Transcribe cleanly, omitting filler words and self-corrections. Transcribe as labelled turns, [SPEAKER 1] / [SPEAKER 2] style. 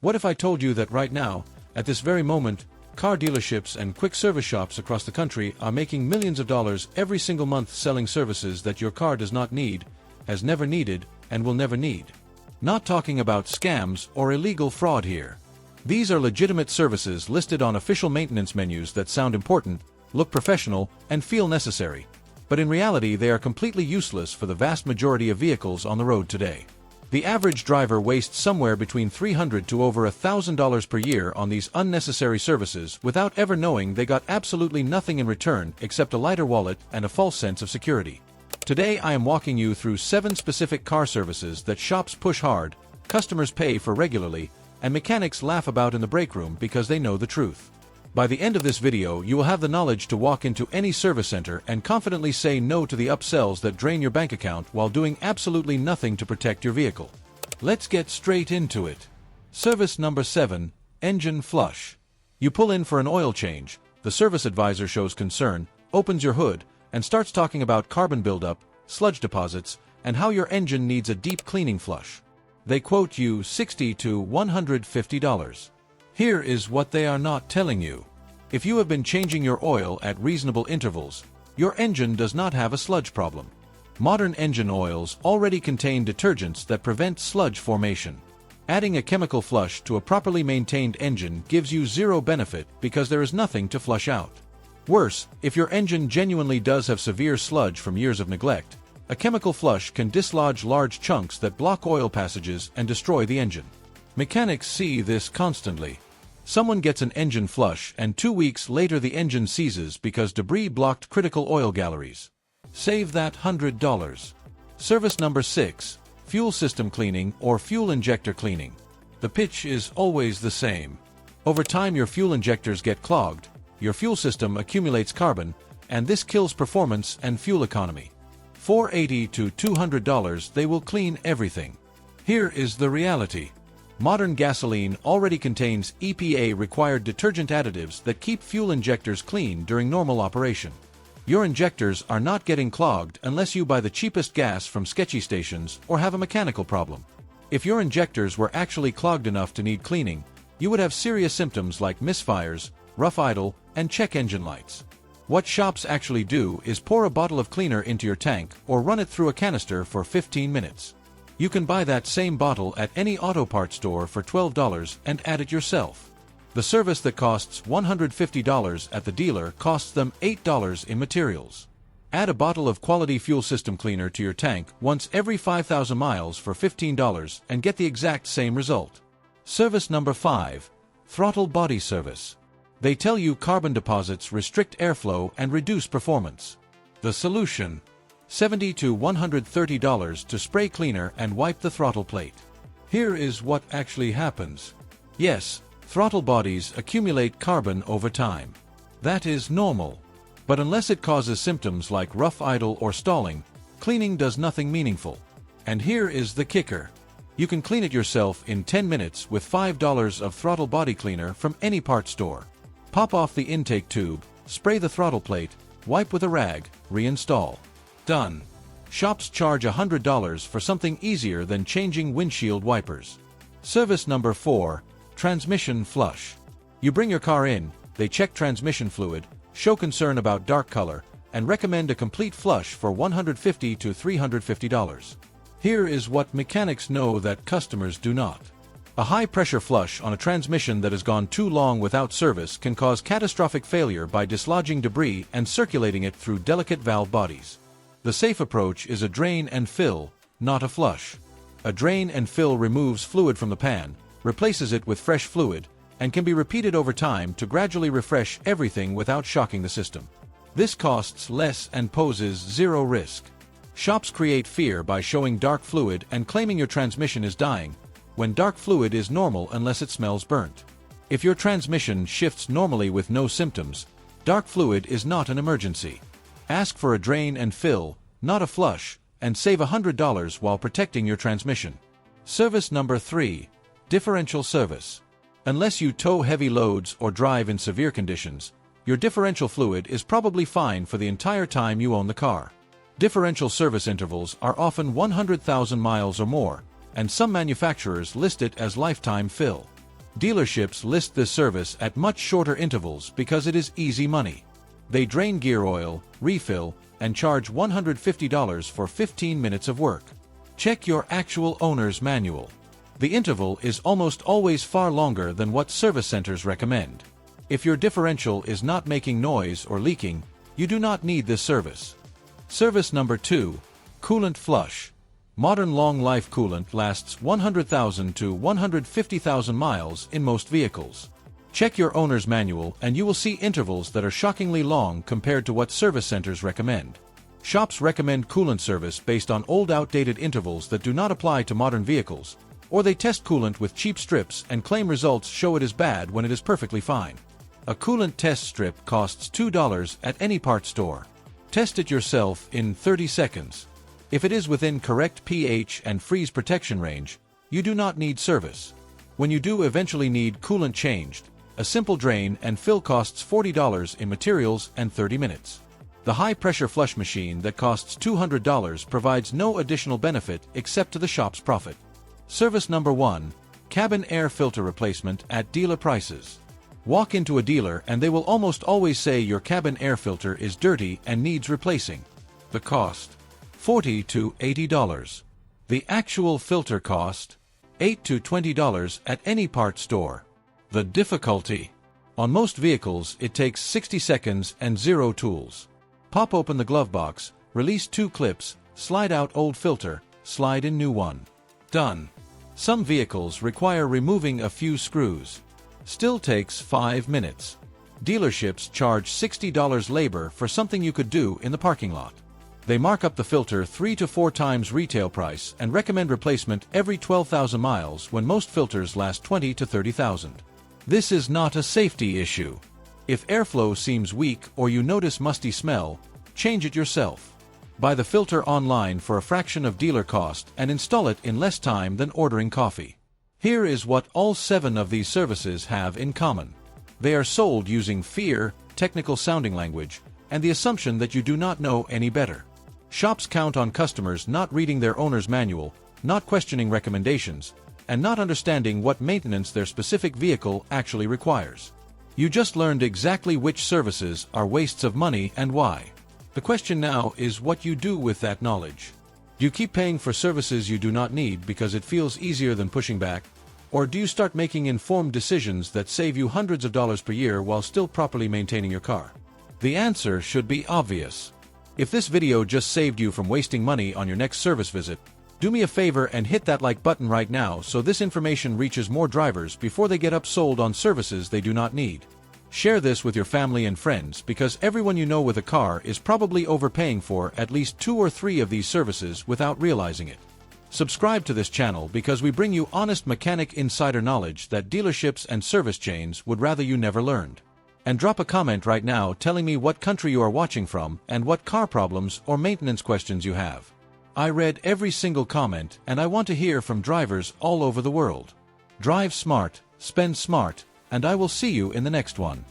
[SPEAKER 1] What if I told you that right now, at this very moment, car dealerships and quick service shops across the country are making millions of dollars every single month selling services that your car does not need, has never needed, and will never need? Not talking about scams or illegal fraud here. These are legitimate services listed on official maintenance menus that sound important, look professional, and feel necessary. But in reality, they are completely useless for the vast majority of vehicles on the road today. The average driver wastes somewhere between $300 to over $1,000 per year on these unnecessary services without ever knowing they got absolutely nothing in return except a lighter wallet and a false sense of security. Today I am walking you through 7 specific car services that shops push hard, customers pay for regularly, and mechanics laugh about in the break room because they know the truth. By the end of this video, you will have the knowledge to walk into any service center and confidently say no to the upsells that drain your bank account while doing absolutely nothing to protect your vehicle. Let's get straight into it. Service number 7, engine flush. You pull in for an oil change, the service advisor shows concern, opens your hood, and starts talking about carbon buildup, sludge deposits, and how your engine needs a deep cleaning flush. They quote you $60 to $150. Here is what they are not telling you. If you have been changing your oil at reasonable intervals, your engine does not have a sludge problem. Modern engine oils already contain detergents that prevent sludge formation. Adding a chemical flush to a properly maintained engine gives you zero benefit because there is nothing to flush out. Worse, if your engine genuinely does have severe sludge from years of neglect, a chemical flush can dislodge large chunks that block oil passages and destroy the engine. Mechanics see this constantly. Someone gets an engine flush and 2 weeks later the engine seizes because debris blocked critical oil galleries. Save that $100. Service number 6, fuel system cleaning or fuel injector cleaning. The pitch is always the same. Over time your fuel injectors get clogged, your fuel system accumulates carbon, and this kills performance and fuel economy. For $80 to $200 they will clean everything. Here is the reality. Modern gasoline already contains EPA-required detergent additives that keep fuel injectors clean during normal operation. Your injectors are not getting clogged unless you buy the cheapest gas from sketchy stations or have a mechanical problem. If your injectors were actually clogged enough to need cleaning, you would have serious symptoms like misfires, rough idle, and check engine lights. What shops actually do is pour a bottle of cleaner into your tank or run it through a canister for 15 minutes. You can buy that same bottle at any auto parts store for $12 and add it yourself. The service that costs $150 at the dealer costs them $8 in materials. Add a bottle of quality fuel system cleaner to your tank once every 5,000 miles for $15 and get the exact same result. Service number 5, throttle body service. They tell you carbon deposits restrict airflow and reduce performance. The solution: $70 to $130 to spray cleaner and wipe the throttle plate. Here is what actually happens. Yes, throttle bodies accumulate carbon over time. That is normal. But unless it causes symptoms like rough idle or stalling, cleaning does nothing meaningful. And here is the kicker. You can clean it yourself in 10 minutes with $5 of throttle body cleaner from any part store. Pop off the intake tube, spray the throttle plate, wipe with a rag, reinstall. Done. Shops charge $100 for something easier than changing windshield wipers. Service number 4, transmission flush. You bring your car in, they check transmission fluid, show concern about dark color, and recommend a complete flush for $150 to $350. Here is what mechanics know that customers do not. A high-pressure flush on a transmission that has gone too long without service can cause catastrophic failure by dislodging debris and circulating it through delicate valve bodies. The safe approach is a drain and fill, not a flush. A drain and fill removes fluid from the pan, replaces it with fresh fluid, and can be repeated over time to gradually refresh everything without shocking the system. This costs less and poses zero risk. Shops create fear by showing dark fluid and claiming your transmission is dying, when dark fluid is normal unless it smells burnt. If your transmission shifts normally with no symptoms, dark fluid is not an emergency. Ask for a drain and fill, not a flush, and save $100 while protecting your transmission. Service number 3, differential service. Unless you tow heavy loads or drive in severe conditions, your differential fluid is probably fine for the entire time you own the car. Differential service intervals are often 100,000 miles or more, and some manufacturers list it as lifetime fill. Dealerships list this service at much shorter intervals because it is easy money. They drain gear oil, refill, and charge $150 for 15 minutes of work. Check your actual owner's manual. The interval is almost always far longer than what service centers recommend. If your differential is not making noise or leaking, you do not need this service. Service number 2. Coolant flush. Modern long-life coolant lasts 100,000 to 150,000 miles in most vehicles. Check your owner's manual and you will see intervals that are shockingly long compared to what service centers recommend. Shops recommend coolant service based on old outdated intervals that do not apply to modern vehicles, or they test coolant with cheap strips and claim results show it is bad when it is perfectly fine. A coolant test strip costs $2 at any parts store. Test it yourself in 30 seconds. If it is within correct pH and freeze protection range, you do not need service. When you do eventually need coolant changed, a simple drain and fill costs $40 in materials and 30 minutes. The high-pressure flush machine that costs $200 provides no additional benefit except to the shop's profit. Service number 1. Cabin air filter replacement at dealer prices. Walk into a dealer and they will almost always say your cabin air filter is dirty and needs replacing. The cost: $40 to $80. The actual filter cost: $8 to $20 at any parts store. The difficulty: on most vehicles it takes 60 seconds and zero tools. Pop open the glove box, release 2 clips, slide out old filter, slide in new one. Done. Some vehicles require removing a few screws. Still takes 5 minutes. Dealerships charge $60 labor for something you could do in the parking lot. They mark up the filter 3 to 4 times retail price and recommend replacement every 12,000 miles when most filters last 20 to 30,000. This is not a safety issue. If airflow seems weak or you notice musty smell, change it yourself. Buy the filter online for a fraction of dealer cost and install it in less time than ordering coffee. Here is what all 7 of these services have in common. They are sold using fear, technical sounding language, and the assumption that you do not know any better. Shops count on customers not reading their owner's manual, not questioning recommendations, and not understanding what maintenance their specific vehicle actually requires. You just learned exactly which services are wastes of money and why. The question now is what you do with that knowledge. Do you keep paying for services you do not need because it feels easier than pushing back? Or do you start making informed decisions that save you hundreds of dollars per year while still properly maintaining your car? The answer should be obvious. If this video just saved you from wasting money on your next service visit, do me a favor and hit that like button right now so this information reaches more drivers before they get upsold on services they do not need. Share this with your family and friends because everyone you know with a car is probably overpaying for at least 2 or 3 of these services without realizing it. Subscribe to this channel because we bring you honest mechanic insider knowledge that dealerships and service chains would rather you never learned. And drop a comment right now telling me what country you are watching from and what car problems or maintenance questions you have. I read every single comment and I want to hear from drivers all over the world. Drive smart, spend smart, and I will see you in the next one.